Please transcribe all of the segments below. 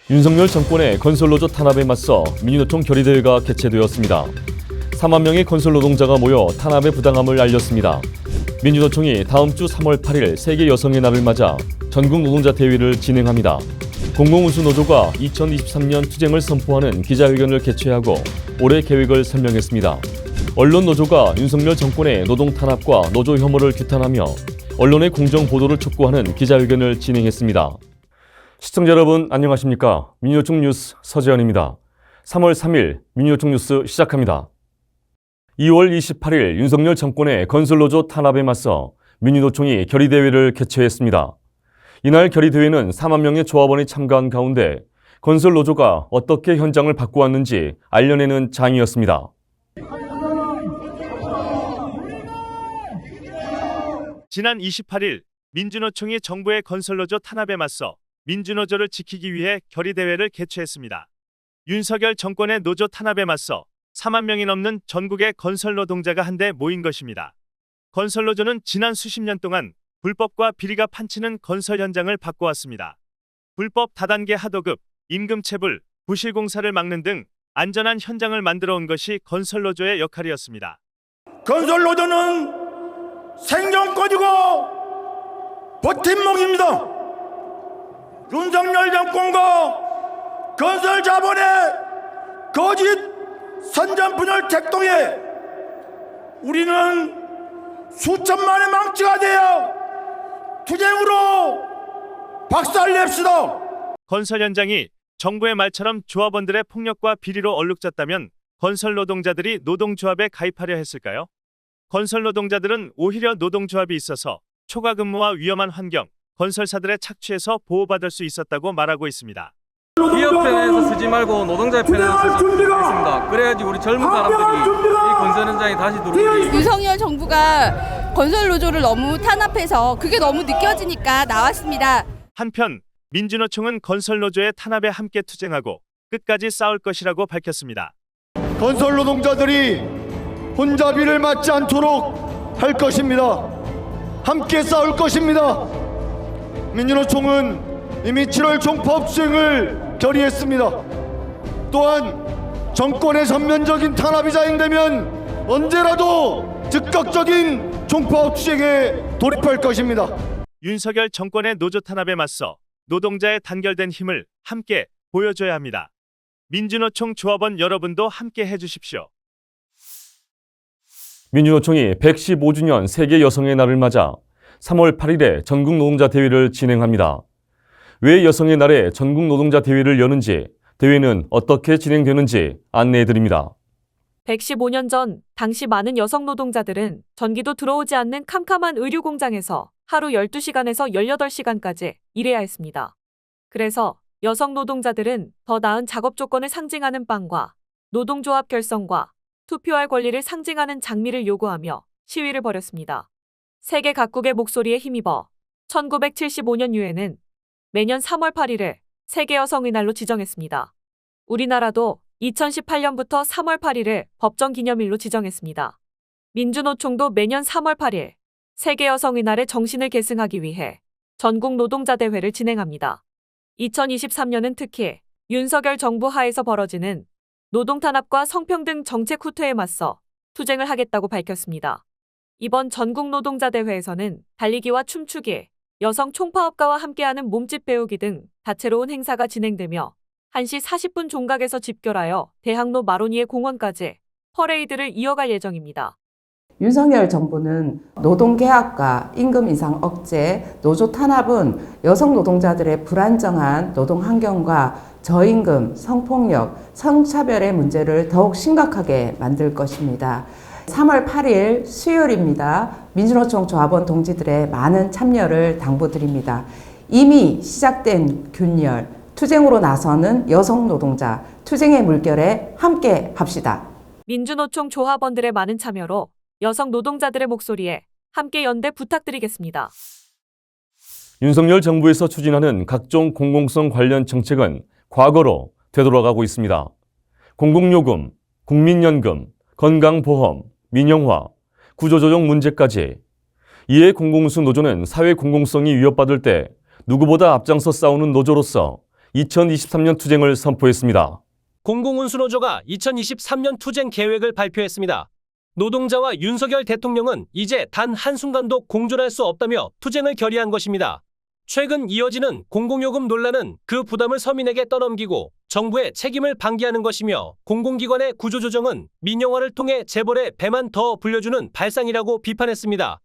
윤석열 정권의 건설노조 탄압에 맞서 민주노총 결의대회가 개최되었습니다. 4만 명의 건설 노동자가 모여 탄압의 부당함을 알렸습니다. 민주노총이 다음 주 3월 8일 세계 여성의 날을 맞아 전국 노동자 대회를 진행합니다. 공공운수노조가 2023년 투쟁을 선포하는 기자회견을 개최하고 올해 계획을 설명했습니다. 언론노조가 윤석열 정권의 노동 탄압과 노조 혐오를 규탄하며 언론의 공정 보도를 촉구하는 기자회견을 진행했습니다. 시청자 여러분 안녕하십니까? 민주노총 뉴스 서재현입니다. 3월 3일 민주노총 뉴스 시작합니다. 2월 28일 윤석열 정권의 건설노조 탄압에 맞서 민주노총이 결의대회를 개최했습니다. 이날 결의대회는 4만 명의 조합원이 참가한 가운데 건설노조가 어떻게 현장을 바꾸었는지 알려내는 장이었습니다. 지난 28일 민주노총이 정부의 건설노조 탄압에 맞서 민주노조를 지키기 위해 결의대회를 개최했습니다. 윤석열 정권의 노조 탄압에 맞서 4만 명이 넘는 전국의 건설노동자가 한데 모인 것입니다. 건설노조는 지난 수십 년 동안 불법과 비리가 판치는 건설 현장을 바꿔왔습니다. 불법 다단계 하도급, 임금체불, 부실공사를 막는 등 안전한 현장을 만들어 온 것이 건설노조의 역할이었습니다. 건설노조는 생존권이고 버팀목입니다. 윤석열 정권과 건설자본의 거짓 선전분열 책동에 우리는 수천만의 망치가 되어 투쟁으로 박살냅시다. 건설 현장이 정부의 말처럼 조합원들의 폭력과 비리로 얼룩졌다면 건설 노동자들이 노동조합에 가입하려 했을까요? 건설 노동자들은 오히려 노동조합이 있어서 초과 근무와 위험한 환경, 건설사들의 착취에서 보호받을 수 있었다고 말하고 있습니다. 기업 편에서 쓰지 말고 노동자 편에서 쓰시면 좋겠습니다. 그래야지 우리 젊은 사람들이 이 건설 현장에 다시 들어오지. 윤석열 정부가 건설 노조를 너무 탄압해서 그게 너무 느껴지니까 나왔습니다. 한편 민주노총은 건설 노조의 탄압에 함께 투쟁하고 끝까지 싸울 것이라고 밝혔습니다. 건설 노동자들이 혼자비를 맞지 않도록 할 것입니다. 함께 싸울 것입니다. 민주노총은 이미 7월 종파업 수행을 결의했습니다. 또한 정권의 전면적인 탄압이 자행되면 언제라도 즉각적인 종파업 수행에 돌입할 것입니다. 윤석열 정권의 노조 탄압에 맞서 노동자의 단결된 힘을 함께 보여줘야 합니다. 민주노총 조합원 여러분도 함께 해주십시오. 민주노총이 115주년 세계 여성의 날을 맞아 3월 8일에 전국 노동자 대회를 진행합니다. 왜 여성의 날에 전국 노동자 대회를 여는지, 대회는 어떻게 진행되는지 안내해드립니다. 115년 전 당시 많은 여성 노동자들은 전기도 들어오지 않는 캄캄한 의류 공장에서 하루 12시간에서 18시간까지 일해야 했습니다. 그래서 여성 노동자들은 더 나은 작업 조건을 상징하는 빵과 노동조합 결성과 투표할 권리를 상징하는 장미를 요구하며 시위를 벌였습니다. 세계 각국의 목소리에 힘입어 1975년 유엔은 매년 3월 8일을 세계 여성의 날로 지정했습니다. 우리나라도 2018년부터 3월 8일을 법정 기념일로 지정했습니다. 민주노총도 매년 3월 8일 세계 여성의 날의 정신을 계승하기 위해 전국 노동자 대회를 진행합니다. 2023년은 특히 윤석열 정부 하에서 벌어지는 노동 탄압과 성평등 정책 후퇴에 맞서 투쟁을 하겠다고 밝혔습니다. 이번 전국 노동자 대회에서는 달리기와 춤추기, 여성 총파업가와 함께하는 몸짓 배우기 등 다채로운 행사가 진행되며 1시 40분 종각에서 집결하여 대학로 마로니에 공원까지 퍼레이드를 이어갈 예정입니다. 윤석열 정부는 노동개혁과 임금 인상 억제, 노조 탄압은 여성 노동자들의 불안정한 노동 환경과 저임금, 성폭력, 성차별의 문제를 더욱 심각하게 만들 것입니다. 3월 8일 수요일입니다. 민주노총 조합원 동지들의 많은 참여를 당부드립니다. 이미 시작된 균열, 투쟁으로 나서는 여성 노동자, 투쟁의 물결에 함께 합시다. 민주노총 조합원들의 많은 참여로 여성 노동자들의 목소리에 함께 연대 부탁드리겠습니다. 윤석열 정부에서 추진하는 각종 공공성 관련 정책은 과거로 되돌아가고 있습니다. 공공요금, 국민연금, 건강보험, 민영화, 구조조정 문제까지. 이에 공공운수 노조는 사회 공공성이 위협받을 때 누구보다 앞장서 싸우는 노조로서 2023년 투쟁을 선포했습니다. 공공운수노조가 2023년 투쟁 계획을 발표했습니다. 노동자와 윤석열 대통령은 이제 단 한순간도 공존할 수 없다며 투쟁을 결의한 것입니다. 최근 이어지는 공공요금 논란은 그 부담을 서민에게 떠넘기고 정부의 책임을 방기하는 것이며 공공기관의 구조조정은 민영화를 통해 재벌의 배만 더 불려주는 발상이라고 비판했습니다.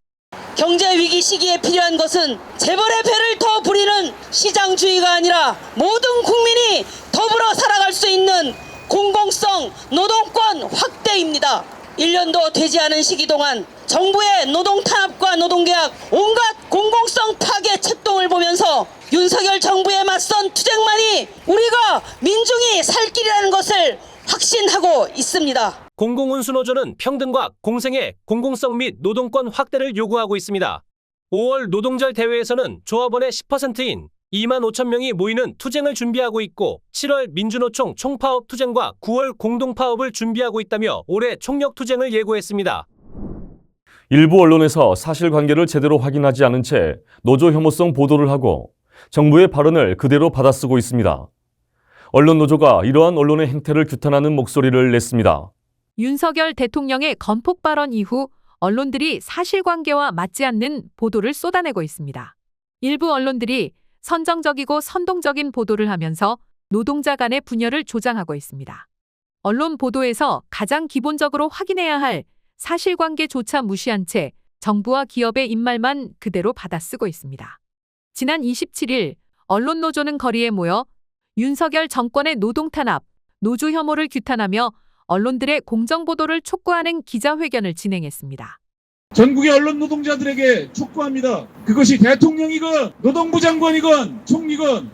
경제 위기 시기에 필요한 것은 재벌의 배를 더 부리는 시장주의가 아니라 모든 국민이 더불어 살아갈 수 있는 공공성 노동권 확대입니다. 1년도 되지 않은 시기 동안 정부의 노동 탄압과 노동계약, 온갖 공공성 파괴 책동을 보면서 윤석열 정부에 맞선 투쟁만이 우리가 민중이 살 길이라는 것을 확신하고 있습니다. 공공운수노조는 평등과 공생의 공공성 및 노동권 확대를 요구하고 있습니다. 5월 노동절 대회에서는 조합원의 10%인 2만 5천 명이 모이는 투쟁을 준비하고 있고 7월 민주노총 총파업 투쟁과 9월 공동파업을 준비하고 있다며 올해 총력 투쟁을 예고했습니다. 일부 언론에서 사실관계를 제대로 확인하지 않은 채 노조 혐오성 보도를 하고 정부의 발언을 그대로 받아쓰고 있습니다. 언론노조가 이러한 언론의 행태를 규탄하는 목소리를 냈습니다. 윤석열 대통령의 건폭 발언 이후 언론들이 사실관계와 맞지 않는 보도를 쏟아내고 있습니다. 일부 언론들이 선정적이고 선동적인 보도를 하면서 노동자 간의 분열을 조장하고 있습니다. 언론 보도에서 가장 기본적으로 확인해야 할 사실관계조차 무시한 채 정부와 기업의 입말만 그대로 받아쓰고 있습니다. 지난 27일 언론노조는 거리에 모여 윤석열 정권의 노동탄압, 노조 혐오를 규탄하며 언론들의 공정보도를 촉구하는 기자회견을 진행했습니다. 전국의 언론 노동자들에게 촉구합니다. 그것이 대통령이건 노동부 장관이건 총리건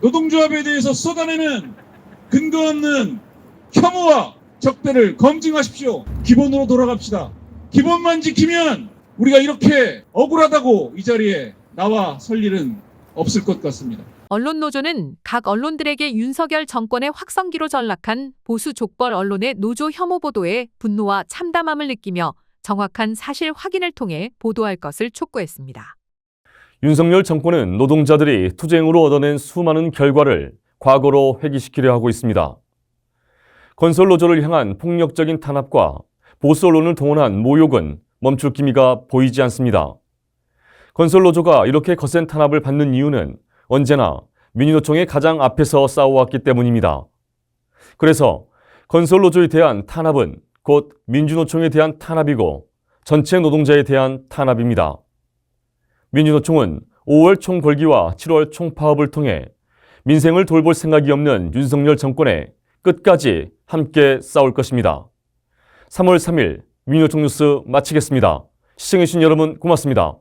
노동조합에 대해서 쏟아내는 근거 없는 혐오와 적대를 검증하십시오. 기본으로 돌아갑시다. 기본만 지키면 우리가 이렇게 억울하다고 이 자리에 나와 설 일은 없을 것 같습니다. 언론노조는 각 언론들에게 윤석열 정권의 확성기로 전락한 보수 족벌 언론의 노조 혐오 보도에 분노와 참담함을 느끼며 정확한 사실 확인을 통해 보도할 것을 촉구했습니다. 윤석열 정권은 노동자들이 투쟁으로 얻어낸 수많은 결과를 과거로 회귀시키려 하고 있습니다. 건설노조를 향한 폭력적인 탄압과 보수 언론을 동원한 모욕은 멈출 기미가 보이지 않습니다. 건설노조가 이렇게 거센 탄압을 받는 이유는 언제나 민주노총의 가장 앞에서 싸워왔기 때문입니다. 그래서 건설노조에 대한 탄압은 곧 민주노총에 대한 탄압이고 전체 노동자에 대한 탄압입니다. 민주노총은 5월 총궐기와 7월 총파업을 통해 민생을 돌볼 생각이 없는 윤석열 정권에 끝까지 함께 싸울 것입니다. 3월 3일 민주노총 뉴스 마치겠습니다. 시청해주신 여러분 고맙습니다.